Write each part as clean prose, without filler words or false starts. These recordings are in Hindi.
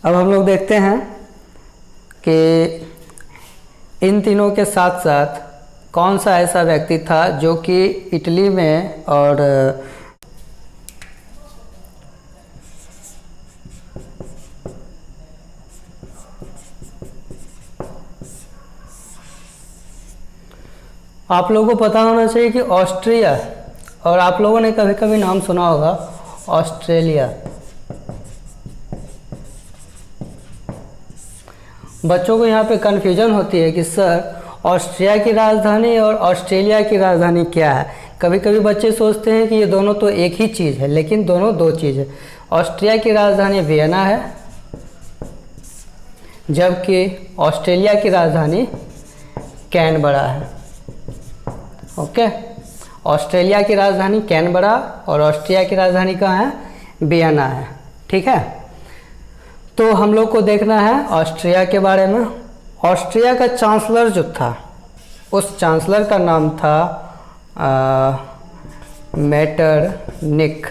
अब हम लोग देखते हैं कि इन तीनों के साथ साथ कौन सा ऐसा व्यक्ति था जो कि इटली में और आप लोगों को पता होना चाहिए कि ऑस्ट्रिया, और आप लोगों ने कभी कभी नाम सुना होगा ऑस्ट्रेलिया। बच्चों को यहाँ पे कन्फ्यूजन होती है कि सर ऑस्ट्रिया की राजधानी और ऑस्ट्रेलिया की राजधानी क्या है। कभी कभी बच्चे सोचते हैं कि ये दोनों तो एक ही चीज़ है, लेकिन दोनों दो चीज़ है। ऑस्ट्रिया की राजधानी वियना है, जबकि ऑस्ट्रेलिया की राजधानी कैनबरा है। ओके, ऑस्ट्रेलिया की राजधानी कैनबरा और ऑस्ट्रिया की राजधानी कहाँ है? वियना है। ठीक है, तो हम लोग को देखना है ऑस्ट्रिया के बारे में। ऑस्ट्रिया का चांसलर जो था, उस चांसलर का नाम था मेटरनिख।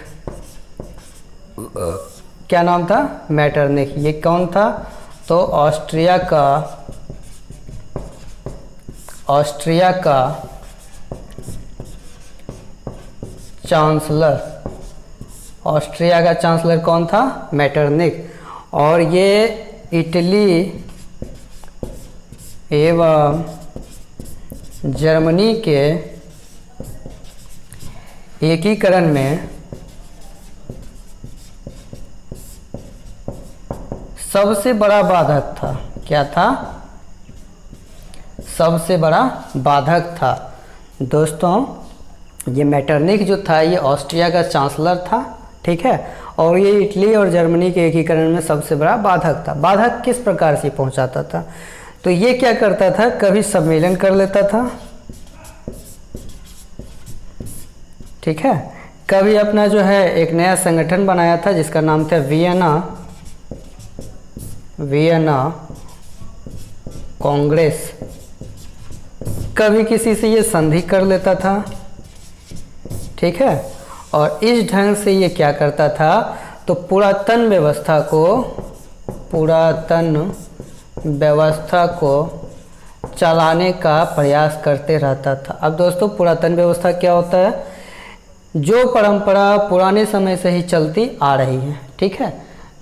क्या नाम था? मेटरनिख। ये कौन था? तो ऑस्ट्रिया का चांसलर, ऑस्ट्रिया का चांसलर कौन था? मेटरनिख। और ये इटली एवं जर्मनी के एकीकरण में सबसे बड़ा बाधक था। क्या था? सबसे बड़ा बाधक था। दोस्तों, ये मेटरनिख जो था ये ऑस्ट्रिया का चांसलर था। ठीक है, और ये इटली और जर्मनी के एकीकरण में सबसे बड़ा बाधक था। बाधक किस प्रकार से पहुंचाता था? तो ये क्या करता था, कभी सम्मेलन कर लेता था, ठीक है, कभी अपना जो है एक नया संगठन बनाया था जिसका नाम था वियना कांग्रेस। कभी किसी से ये संधि कर लेता था। ठीक है, और इस ढंग से ये क्या करता था, तो पुरातन व्यवस्था को चलाने का प्रयास करते रहता था। अब दोस्तों, पुरातन व्यवस्था क्या होता है? जो परंपरा पुराने समय से ही चलती आ रही है। ठीक है,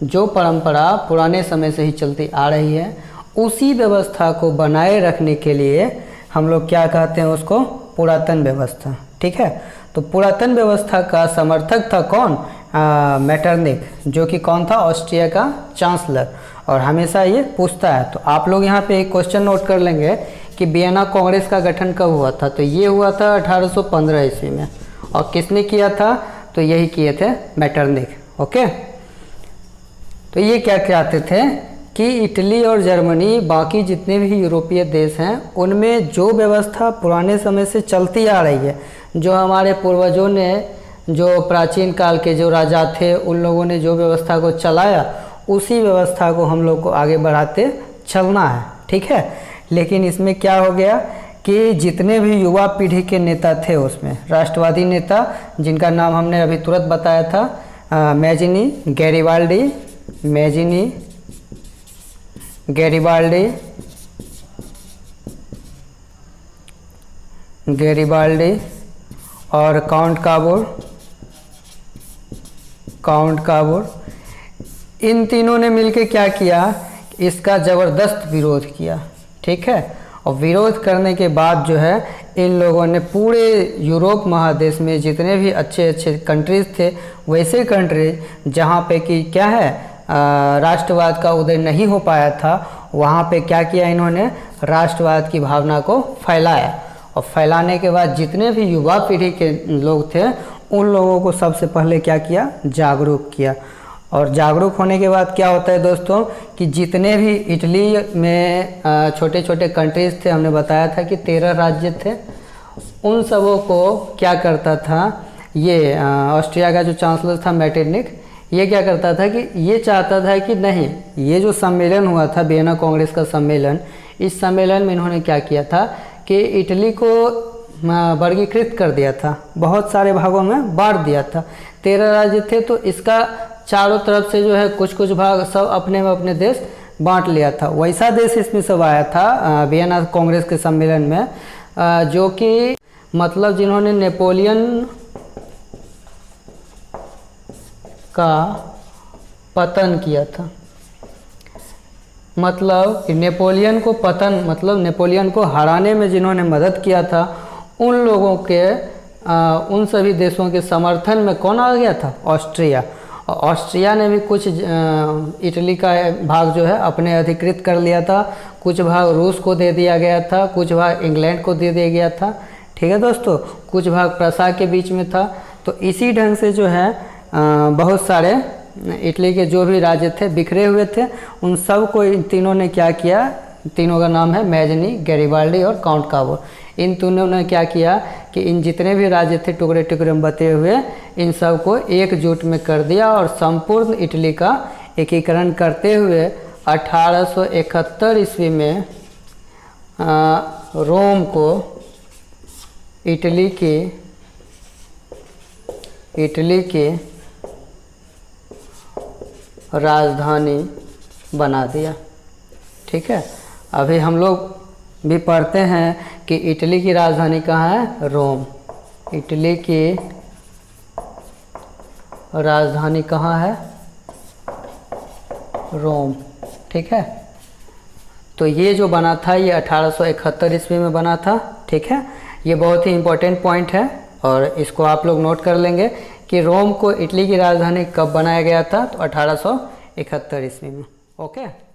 जो परंपरा पुराने समय से ही चलती आ रही है, उसी व्यवस्था को बनाए रखने के लिए हम लोग क्या कहते हैं उसको? पुरातन व्यवस्था। ठीक है, तो पुरातन व्यवस्था का समर्थक था कौन? मेटरनिख, जो कि कौन था? ऑस्ट्रिया का चांसलर। और हमेशा ये पूछता है, तो आप लोग यहाँ पे एक क्वेश्चन नोट कर लेंगे कि वियना कांग्रेस का गठन कब हुआ था? तो ये हुआ था 1815 ईस्वी में। और किसने किया था? तो यही किए थे मेटरनिख। ओके, तो ये क्या कहते थे कि इटली और जर्मनी, बाकी जितने भी यूरोपीय देश हैं, उनमें जो व्यवस्था पुराने समय से चलती आ रही है, जो हमारे पूर्वजों ने, जो प्राचीन काल के जो राजा थे, उन लोगों ने जो व्यवस्था को चलाया, उसी व्यवस्था को हम लोग को आगे बढ़ाते चलना है। ठीक है, लेकिन इसमें क्या हो गया कि जितने भी युवा पीढ़ी के नेता थे, उसमें राष्ट्रवादी नेता जिनका नाम हमने अभी तुरंत बताया था, मैजिनी गैरिबाल्डी और काउंट काबोर, इन तीनों ने मिलकर क्या किया? इसका ज़बरदस्त विरोध किया। ठीक है, और विरोध करने के बाद जो है इन लोगों ने पूरे यूरोप महादेश में जितने भी अच्छे अच्छे कंट्रीज़ थे, वैसे कंट्रीज जहाँ पे कि क्या है, राष्ट्रवाद का उदय नहीं हो पाया था, वहाँ पे क्या किया इन्होंने? राष्ट्रवाद की भावना को फैलाया। और फैलाने के बाद जितने भी युवा पीढ़ी के लोग थे, उन लोगों को सबसे पहले क्या किया? जागरूक किया। और जागरूक होने के बाद क्या होता है दोस्तों, कि जितने भी इटली में छोटे छोटे कंट्रीज थे, हमने बताया था कि 13 राज्य थे, उन सबों को क्या करता था, ये ऑस्ट्रिया का जो चांसलर था मेटरनिख, ये क्या करता था कि ये चाहता था कि नहीं, ये जो सम्मेलन हुआ था वियना कांग्रेस का सम्मेलन, इस सम्मेलन में इन्होंने क्या किया था कि इटली को वर्गीकृत कर दिया था, बहुत सारे भागों में बांट दिया था। 13 राज्य थे, तो इसका चारों तरफ से जो है कुछ कुछ भाग सब अपने में अपने देश बांट लिया था। वैसा देश इसमें सब आया था वियना कांग्रेस के सम्मेलन में, जो कि मतलब जिन्होंने नेपोलियन का पतन किया था, मतलब नेपोलियन को पतन मतलब नेपोलियन को हराने में जिन्होंने मदद किया था, उन लोगों के उन सभी देशों के समर्थन में कौन आ गया था? ऑस्ट्रिया। ऑस्ट्रिया ने भी कुछ इटली का भाग जो है अपने अधिकृत कर लिया था, कुछ भाग रूस को दे दिया गया था, कुछ भाग इंग्लैंड को दे दिया गया था। ठीक है दोस्तों, कुछ भाग प्रसा के बीच में था। तो इसी ढंग से जो है बहुत सारे इटली के जो भी राज्य थे बिखरे हुए थे, उन सब को इन तीनों ने क्या किया, तीनों का नाम है मैजनी, गैरिबाल्डी और काउंट काबो। इन तीनों ने क्या किया कि इन जितने भी राज्य थे टुकड़े टुकड़े में बटे हुए, इन सब को एकजुट में कर दिया और संपूर्ण इटली का एकीकरण करते हुए 1871 ईस्वी में रोम को इटली की राजधानी बना दिया। ठीक है, अभी हम लोग भी पढ़ते हैं कि इटली की राजधानी कहाँ है? रोम। इटली की राजधानी कहाँ है? रोम। ठीक है, तो ये जो बना था ये 1871 ईस्वी में बना था। ठीक है, ये बहुत ही इम्पोर्टेंट पॉइंट है और इसको आप लोग नोट कर लेंगे कि रोम को इटली की राजधानी कब बनाया गया था, तो 1871 ईस्वी में। ओके।